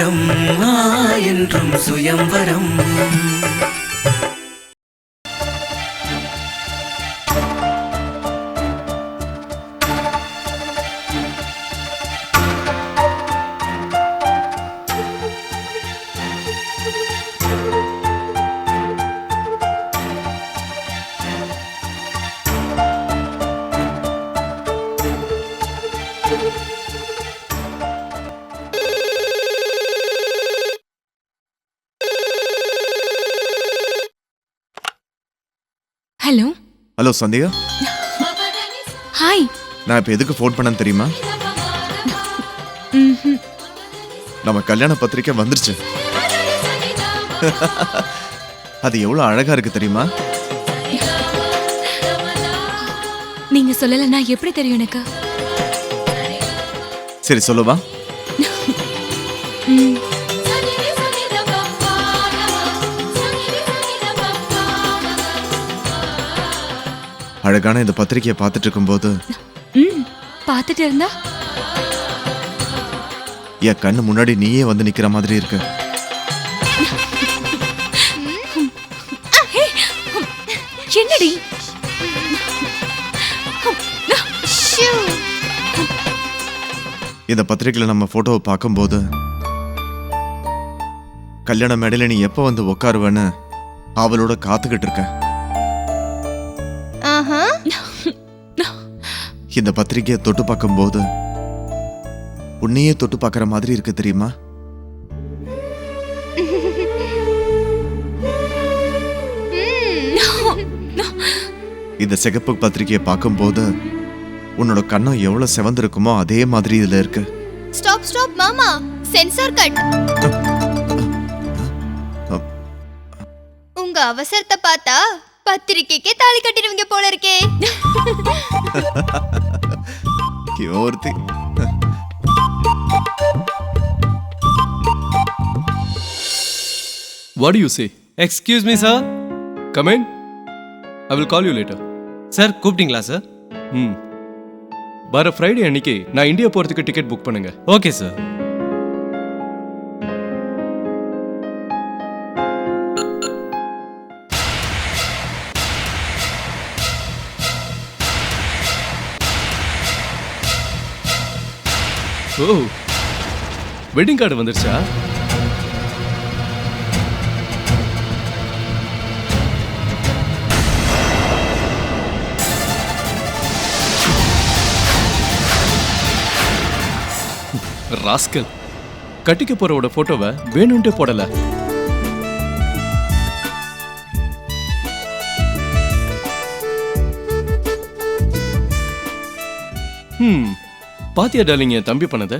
சுயம்வரம் என்றும் சுயம்வரம். Hello hello Sandhya. Hi. நான் இப்போ எதுக்கு ஃபோன் பண்ணேன்னு தெரியுமா? நம்ம கல்யாண பத்திரிக்கை வந்துருச்சு. அது எவ்வளவு அழகா இருக்கு தெரியுமா? நீங்க சொல்லலன்னா எப்படி தெரியும் எனக்கு? சரி சொல்லுவா. அழகான இந்த பத்திரிக்கையை பார்த்துட்டு இருக்கும்போது பார்த்துட்டு இருந்தா என் கண்ணு முன்னாடி நீயே வந்து நிக்கிற மாதிரி இருக்கு. என்னடி? இந்த பத்திரிக்கையில நம்ம போட்டோவை பார்க்கும்போது கல்யாண மேடையில நீ எப்ப வந்து உட்காருவேன்னு அவளோட காத்துக்கிட்டு இருக்க. இந்த பத்திரிக்கையை தொட்டு பார்க்கும்போது உன்னையே தொட்டு பார்க்குற மாதிரி இருக்கு தெரியுமா? இந்த சிகப்பு பத்திரிக்கையை பார்க்கும்போது உன்னோட கண்ணம் எவ்வளவு செவந்திருக்குமோ அதே மாதிரி இதுல இருக்கு. ஸ்டாப் ஸ்டாப் மாமா, சென்சார் கட். உங்க அவசரத்தை பார்த்தா பத்திரிக்கைக்கே தாலி கட்டிடுவீங்க போல இருக்கே. ஒருத்தி What do you say? Excuse me, sir. Come in. I will call you later. Sir, கூப்பிட்டீங்களா சார்? வர ஃப்ரைடே அன்னைக்கு நான் இந்தியா போறதுக்கு டிக்கெட் புக் பண்ணுங்க. Okay sir. ஓ, வெட்டிங் கார்டு வந்துருச்சா? ராஸ்கல், கட்டிக்க போறவோட போட்டோவை வேணும்ட்டே போடல. பாத்தியா டார்லிங் என் தம்பி பண்ணத?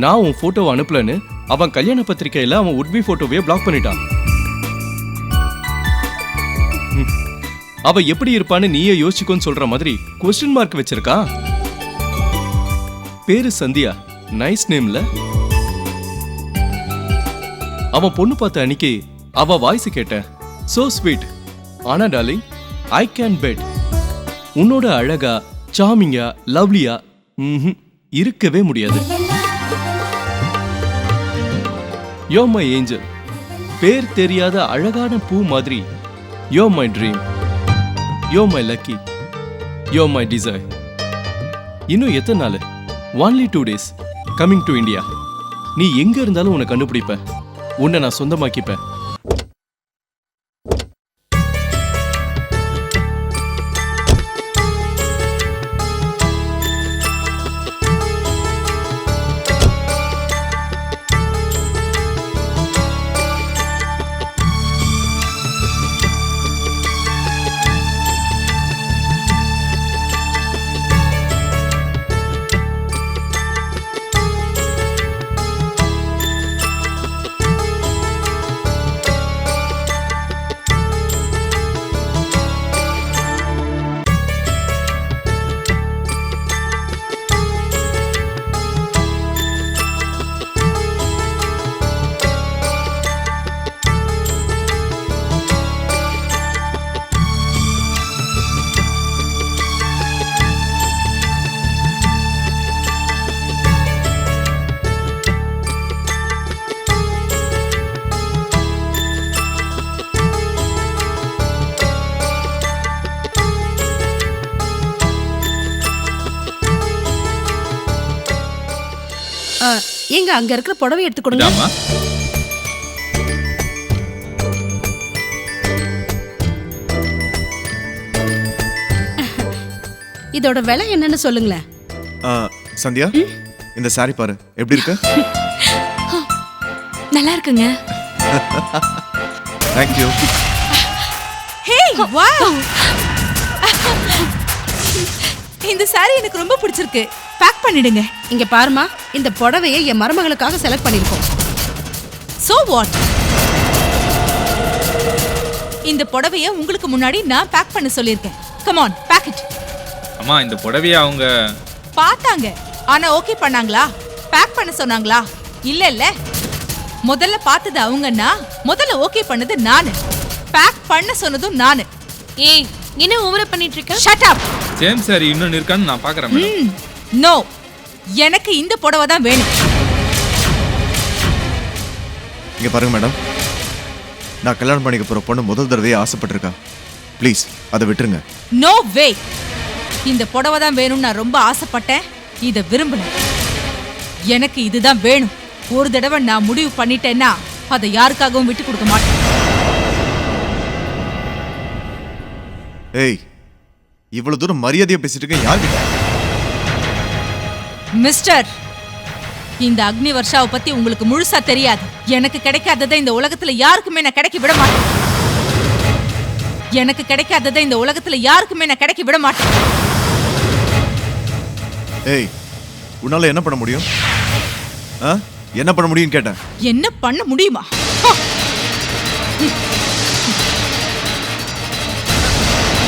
நான் உன் போட்டோவை அனுப்பலன்னு அவன் கல்யாண பத்திரிக்கையில அவன் உட்பி போட்டோவையே பிளாக் பண்ணிட்டான். அவ எப்படி இருப்பான்னு நீயே யோசிச்சுக்கோன்னு சொல்ற மாதிரி கொஸ்டின் மார்க் வச்சிருக்கான். பேரு சந்தியா, நைஸ் நேம்ல. அவன் பொண்ணு பார்த்த அன்னைக்கு அவ வாய்ஸ் கேட்டேன், சோ ஸ்வீட். ஆனா டார்லிங், ஐ கேன் பெட் உன்னோட அழகா, சாமிங்கா, லவ்லியா இருக்கவே முடியாது. யோ மை ஏஞ்சல், பேர் தெரியாத அழகான பூ மாதிரி. Yo my dream, yo my lucky, yo my desire. இன்னும் எத்தனை நாள்? Only 2 days coming to India. நீ எங்க இருந்தாலும் உன்னை கண்டுபிடிப்ப, உன்னை நான் சொந்தமாக்கிப்பேன். எங்க அங்க இருக்கிற புடவை எடுத்து கொடுங்க. இதாம்மா. இதோட விலை என்னன்னு சொல்லுங்களேன். சந்தியா இந்த சாரி பாரு எப்படி இருக்கு? நல்லா இருக்குங்க. தேங்க்யூ. ஹே வாவ், இந்த சாரி எனக்கு ரொம்ப பிடிச்சிருக்கு. பேக் பண்ணிடுங்க. இங்க பாருமா, இந்த புடவையை என் மருமகளுக்காக செலக்ட் பண்ணிருக்கோம். So what? இந்த புடவைய உங்களுக்கு முன்னாடி நான் பேக் பண்ண சொல்லிருக்கேன். Come on, pack it. அம்மா இந்த புடவைய அவங்க பார்த்தாங்க, ஆனா ஓகே பண்ணாங்களா? பேக் பண்ண சொன்னாங்களா? இல்ல இல்ல. முதல்ல பார்த்தது அவங்கன்னா முதல்ல ஓகே பண்ணது நானு. பேக் பண்ண சொன்னதும் நானு. ஏய் என்ன ஓவரா பண்ணிட்டு இருக்க? Shut up. சேம் சாரி இன்னொன்னு இருக்கான்னு நான் பாக்குறேன் மேடம். நோ, எனக்கு இந்த புடவை தான் வேணும். இங்க பாருங்க மேடம், நான் கல்யாணம் பண்ணிக்க போற பொண்ணு முதல் தடவையே ஆசைப்பட்டிருக்கா. ப்ளீஸ் அதை விட்டுருங்க. No way. இந்த புடவை தான் வேணும்னு நான் ரொம்ப ஆசைப்பட்டேன். இதை விரும்பினேன். எனக்கு இதுதான் வேணும். ஒரு தடவை நான் முடிவு பண்ணிட்டேன்னா அதை யாருக்காகவும் விட்டு கொடுக்க மாட்டேன். ஏய், இவ்வளவு தூரம் மரியாதையா பேசிட்டு இருக்க யார்கிட்ட? மிஸ்டர், இந்த அக்னி வர்ஷாவை பத்தி உங்களுக்கு முழுசா தெரியாது. எனக்கு கிடைக்காததை இந்த உலகத்துல யாருக்குமே நான் கிடைக்க விட மாட்டேன். எனக்கு கிடைக்காததை இந்த உலகத்துல யாருக்குமே நான் கிடைக்க விட மாட்டேன். ஏய், உன்னால என்ன பண்ண முடியும்? என்ன பண்ண முடியும்னு கேட்டேன். என்ன பண்ண முடியுமா?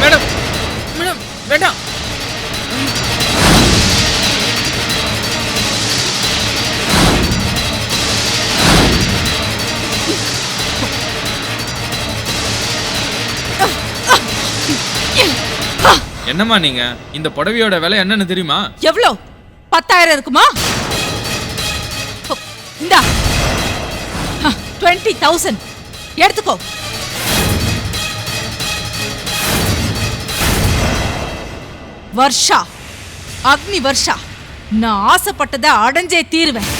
மேடம் மேடம் வேண்டாம். என்னம்மா நீங்க இந்த புடவையோட விலை என்னன்னு தெரியுமா? எவ்வளோ? 10,000 இருக்குமா? இந்தா 20,000 எடுத்துக்கோ. வர்ஷா, அக்னி வர்ஷா, நான் ஆசைப்பட்டதை அடைஞ்சே தீருவேன்.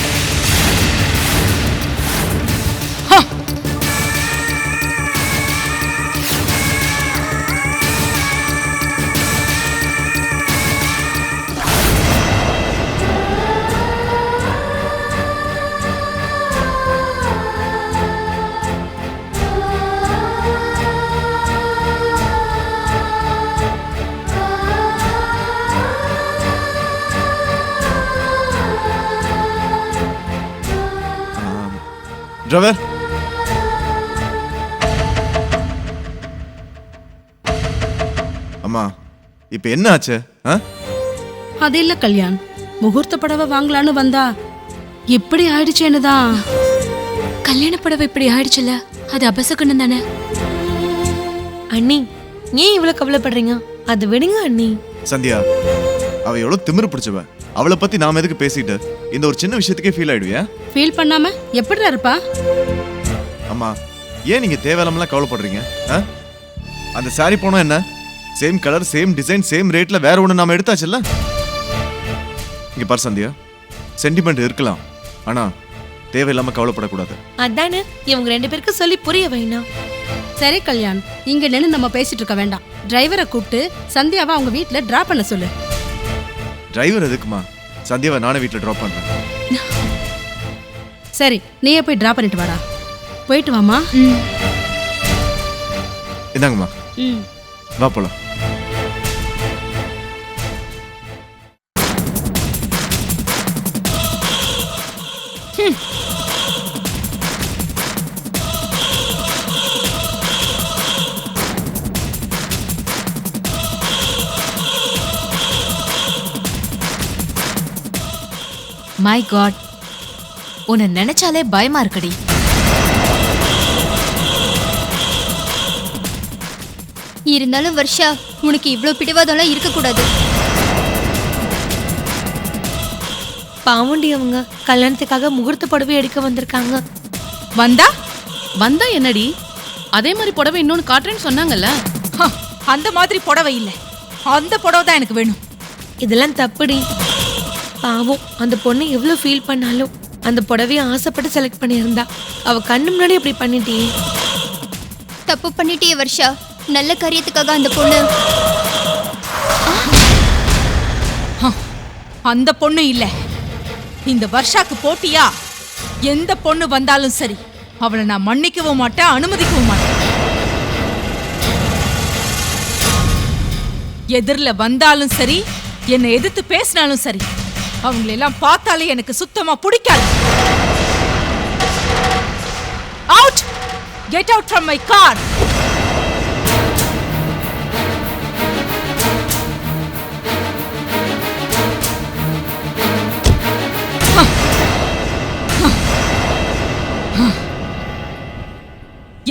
டிரைவர், அம்மா இப்ப என்ன ஆச்சு? அது இல்ல கல்யாண், முகூர்த்த புடவை வாங்கலான்னு வந்தா இப்படி ஆயிடுச்சேன்னு தான். கல்யாண புடவை இப்படி ஆயிடுச்சுல, அது அபசகுணம் தானே. அண்ணி ஏன் இவ்வளவு கவலைப்படுறீங்க? அது விடுங்க அண்ணி. சந்தியா, அவ எவ்வளவு திமிரு பிடிச்சவ. அவளை பத்தி நாம எதுக்கு பேசிட்டு இந்த ஒரு சின்ன விஷயத்துக்கே ஃபீல் ஆயிடுவியா? ஃபீல் பண்ணாம எப்படிடா இருப்பா? அம்மா, ஏன் நீங்க தேவையில்லாமலாம் கவலைப்படுறீங்க? அந்த சாரி போனா என்ன? Same colour, same design, same ரேட்ல வேற ஒண்ணு நாம எடுத்தாச்சுல்ல. இங்க பாரு சந்தியா, சென்டிமெண்ட் இருக்கலாம், ஆனா தேவையில்லாம கவலைப்படக்கூடாது. அதானே இவங்க 2 பேருக்கு சொல்லி புரிய வைனா. சரி கல்யாண், இங்க நின்னு நம்ம பேசிட்டு இருக்க வேண்டாம். டிரைவரை கூப்பிட்டு சந்தியாவை அவங்க வீட்டுல டிராப் பண்ண சொல்லு. டிரைவர் எதுக்குமா? சந்தியாவை நானே வீட்டுல டிராப் பண்றேன். சரி, நீயே போய் டிராப் பண்ணிட்டு வாடா. போயிட்டு வாமா. இந்தாங்கம்மா, வா போலாம். மை காட், உன்னை நினைச்சாலே பயமா இருக்குடி. இருந்தாலும் வர்ஷா, உனக்கு இவ்ளோ பிடிவாதம்லாம் இருக்கக்கூடாது. பாவண்டி அவங்க கல்யாணத்துக்காக முகூர்த்த புடவை எடுக்க வந்திருக்காங்க. வந்தா வந்தா என்னடி, அதே மாதிரி புடவை இன்னொன்னு காட்டுறேன்னு சொன்னாங்கல்ல. அந்த மாதிரி புடவை இல்ல, அந்த புடவை தான் எனக்கு வேணும். இதெல்லாம் தப்புடி. பாவம் அந்த பொண்ணு எவ்வளவு ஃபீல் பண்ணாலும் அந்த புடவைய ஆசைப்பட்டு செலக்ட் பண்ணியிருந்தா. அவ கண்ணு முன்னாடி இப்படி பண்ணிட்டியே. தப்பு பண்ணிட்டே வர்ஷா. நல்ல காரியத்துக்காக அந்த பொண்ணு. அந்த பொண்ணு இல்ல, இந்த வர்ஷாக்கு போட்டியா எந்த பொண்ணு வந்தாலும் சரி, அவளை நான் மன்னிக்கவும் மாட்டேன், அனுமதிக்கவும் மாட்டேன். எதிரில் வந்தாலும் சரி, என்னை எதிர்த்து பேசினாலும் சரி, அவங்களெல்லாம் பார்த்தாலே எனக்கு சுத்தமா பிடிக்காது. Out! Get out from my car!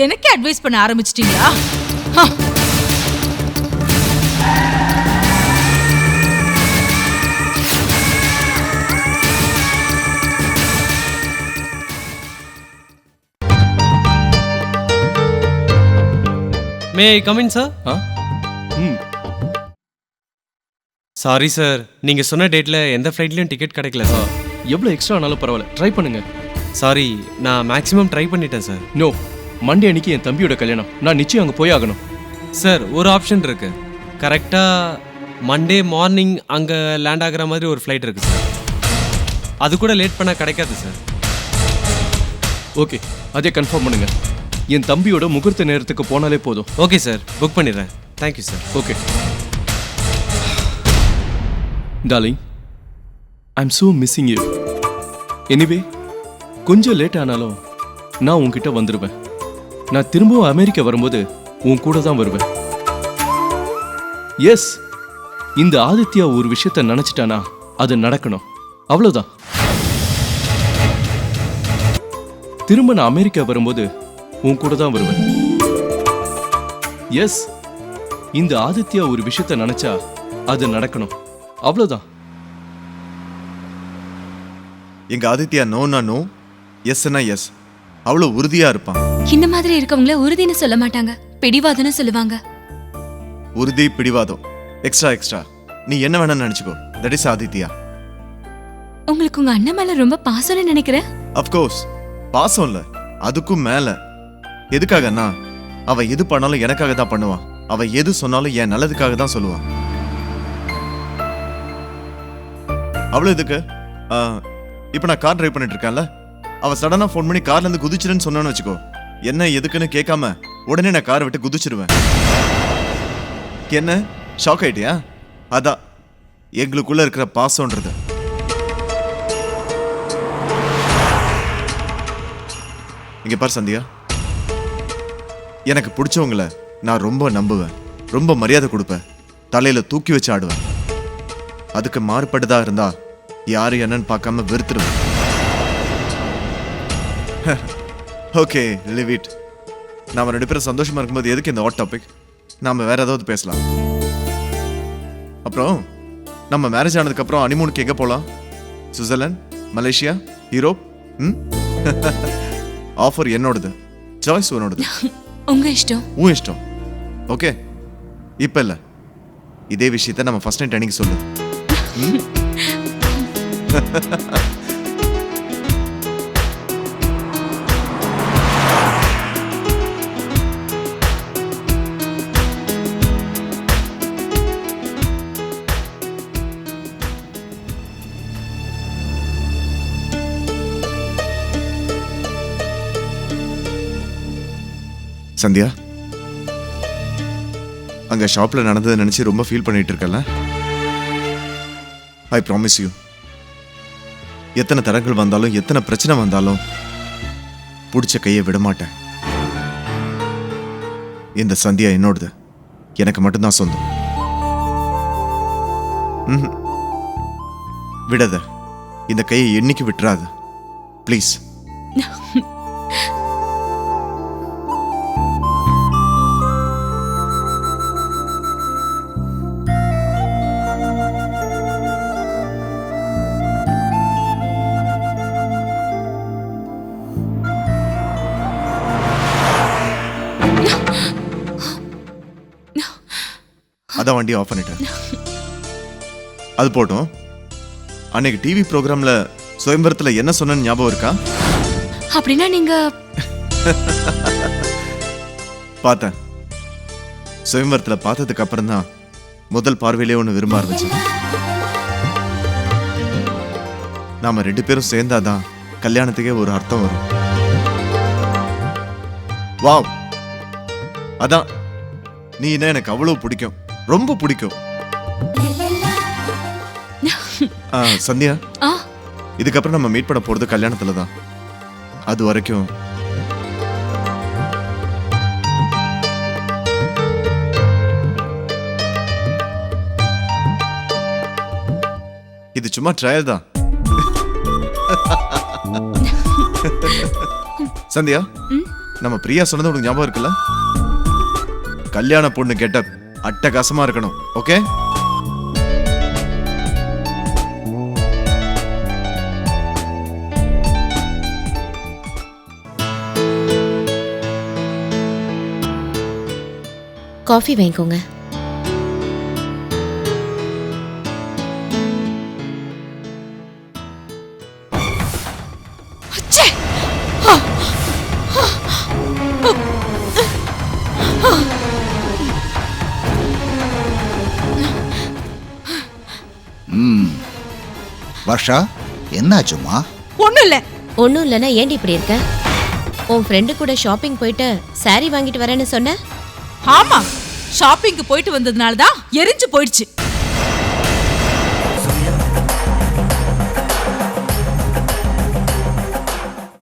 எனக்கே அட்வைஸ் பண்ண ஆரம்பிச்சிட்டீங்களா? மே ஐ கம் இன் சார்? ஆ ம் சாரி சார், நீங்கள் சொன்ன டேட்டில் எந்த ஃப்ளைட்லையும் டிக்கெட் கிடைக்கல சார். எவ்வளோ எக்ஸ்ட்ரா ஆனாலும் பரவாயில்ல, ட்ரை பண்ணுங்க. சாரி, நான் மேக்ஸிமம் ட்ரை பண்ணிட்டேன் சார். நோ, மண்டே அன்னைக்கு என் தம்பியோட கல்யாணம், நான் நிச்சயம் அங்கே போய் ஆகணும். சார், ஒரு ஆப்ஷன் இருக்கு. கரெக்டாக மண்டே மார்னிங் அங்கே லேண்ட் ஆகிற மாதிரி ஒரு ஃப்ளைட் இருக்கு சார். அது கூட லேட் பண்ணால் கிடைக்காது சார். ஓகே, அதே கன்ஃபார்ம் பண்ணுங்க. என் தம்பியோட முகூர்த்த நேரத்துக்கு போனாலே போதும். ஓகே சார், புக் பண்ணிடுறேன். Thank you sir. Okay darling, I'm so missing you. Anyway, கொஞ்சம் லேட் ஆனாலும் நான் உன்கிட்ட வந்துடுவேன். நான் திரும்பவும் அமெரிக்கா வரும்போது உன் கூட தான் வருவேன். எஸ், இந்த ஆதித்யா ஒரு விஷயத்த நினைச்சிட்டானா அது நடக்கணும், அவ்வளவுதான். திரும்ப நான் அமெரிக்கா வரும்போது உன் கூட தான் வருவேன். எஸ், இந்த ஆதித்யா ஒரு விஷயத்த நினைச்சா அது நடக்கணும், அவ்வளவுதான். எங்க ஆதித்யா நோனா நோ, எஸ்னா எஸ். அவ்வளவு உறுதியா இருப்பான். இந்த மாதிரி இருக்கவங்கள உறுதின்னு சொல்ல மாட்டாங்க, பிடிவாதம்னு சொல்லுவாங்க. உறுதி, பிடிவாதம், எக்ஸ்ட்ரா எக்ஸ்ட்ரா. நீ என்ன வேணா நினைச்சுக்கோ. That is Aditya. உங்களுக்கு உங்க அண்ணன் மேல ரொம்ப பாசம்னு நினைக்கிறேன். அஃப்கோர்ஸ், பாசம் இல்ல, அதுக்கும் மேல. எதுக்காகன்னா, அவ எது பண்ணாலும் எனக்காக தான் பண்ணுவான். அவ எது சொன்னாலும் என் நல்லதுக்காக தான் சொல்லுவான். அவ்வளவு எதுக்கு? இப்ப நான் கார் டிரைவ் பண்ணிட்டு இருக்கேன்ல, அவ சடனா ஃபோன் பண்ணி கார்ல இருந்து குதிச்சிருன்னு சொன்னான்னு வச்சுக்கோ, என்ன எதுக்குன்னு கேட்காம உடனே நான் காரை விட்டு குதிச்சிருவேன். என்ன ஷாக் ஆயிட்டியா? அதான் எங்களுக்குள்ள இருக்கிற பாசம்ன்றது. இங்க பாரு சந்தியா, எனக்கு பிடிச்சவங்கள நான் ரொம்ப நம்புவேன், ரொம்ப மரியாதை கொடுப்பேன், தலையில தூக்கி வச்சு ஆடுவேன். அதுக்கு மாறுபட்டதா இருந்தா யாரு என்னன்னு பார்க்காம வெறுத்துடுவேன். Okay, live it. நாம 2 பேரும் சந்தோஷமா இருக்கும்போது எதுக்கு இந்த ஹாட் டாபிக்? நாம வேற ஏதாவது பேசலாம். அப்புறம் நம்ம மேரேஜ் ஆனதுக்கு அப்புறம் ஹனிமூனுக்கு எங்க போலாம்? Switzerland, Malaysia, Europe? ஆஃபர் என்னோடது, சாய்ஸ் உன்னோடது. உங்க இஷ்டம். உன் இஷ்டம். ஓகே, இப்ப இல்ல, இதே விஷயத்தை நம்ம ஃபர்ஸ்ட் நைட் அன்னைக்கு சொல்லு. சந்தியா, அங்க ஷாப்ல நடந்ததை நினைச்சு ரொம்ப ஃபீல் பண்ணிட்டு இருக்கல? ஐ ப்ராமிஸ் யூ, எத்தனை தடங்கள் வந்தாலும் எத்தனை பிரச்சனை வந்தாலும் பிடிச்ச கையை விட மாட்டேன். இந்த சந்தியா என்னோடது, எனக்கு மட்டும்தான் சொந்தம். விடாத, இந்த கையை என்னைக்கு விட்டுறாத ப்ளீஸ். அதான் வண்டி ஆஃப் பண்ணிட்டேன். அது போட்டோம். அன்னைக்கு டிவி ப்ரோக்ராம்ல சுயம்பரத்துல என்ன சொன்னேன்னு ஞாபகம் இருக்கா? அப்படின்னா நீங்க பார்த்தேன். சுயம்பரத்துல பார்த்ததுக்கு அப்புறம் தான் முதல் பார்வையிலே ஒன்று விரும்ப ஆரம்பிச்சேன். நாம 2 பேரும் சேர்ந்தாதான் கல்யாணத்துக்கே ஒரு அர்த்தம் வரும். வாவ், அதான் நீ என்ன எனக்கு அவ்வளவு பிடிக்கும், ரொம்ப பிடிக்கும். சந்தியா, இதுக்கப்புறம் நம்ம மீட் பண்ண போறது கல்யாணத்துல தான். அது வரைக்கும் இது சும்மா ட்ரையல் தான். சந்தியா, நம்ம பிரியா சொன்னது உனக்கு ஞாபகம் இருக்குல்ல? கல்யாண பொண்ணு கெட்டப் அட்டகாசமா இருக்கணும். ஓகே? காஃபி வாங்கிக்கோங்க. வர்ஷா, என்னாச்சுமா? ஒண்ணும் இல்ல. ஒன்றும் இல்லைன்னா ஏன்டி இப்படி இருக்க? உன் ஃப்ரெண்டு கூட ஷாப்பிங் போயிட்டு சாரி வாங்கிட்டு வரேன்னு சொன்ன. ஆமா, ஷாப்பிங்க்கு போயிட்டு வந்ததுனால தான் எரிஞ்சு போயிடுச்சு.